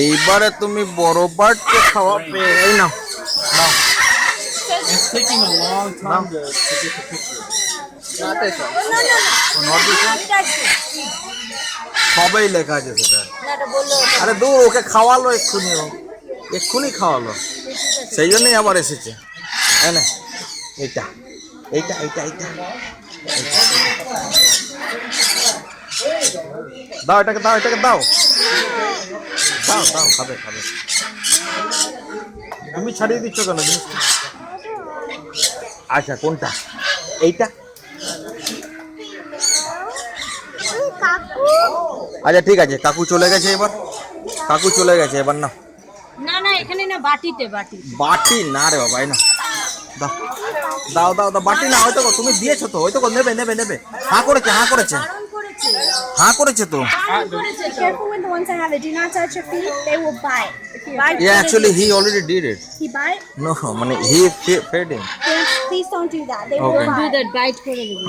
এইবারে তুমি বড় বার্ডকে খাওয়াবে। এই নাও নাও। It's taking a long time to get the picture. Not this one. Not this one? সবাই লেখা আছে সেটা। আরে দূর, ওকে খাওয়ালো এক্ষুনি, এক্ষুনি খাওয়ালো, সেই জন্যই আবার এসেছে। এনে এইটা এইটা এইটা এইটা দাও, এটাকে দাও, এটাকে দাও দাও দাও, খাবে খাবে। তুমি ছাড়িয়ে দিচ্ছ কেন জিনিসটা? আচ্ছা কোনটা? এইটা? আচ্ছা ঠিক আছে, কাকু চলে গেছে এবার, কাকু চলে গেছে এবার। না না না, এখানে না, বাটিতে। বাটি না রে বাবা, এই না দাও দাও দাও দাও, বাটি না, হয়তো তুমি দিয়েছো তো, হয়তো নেবে নেবে নেবে। হ্যাঁ করেছে, হ্যাঁ করেছে, হ্যাঁ করেছে তো। Careful with the ones that have it. Do not touch your feet. They will bite. Yeah, actually he already did it. He bite? No, মানে he fed him. Please don't do that. They Okay. will Do bite. that, bite করে দেবে।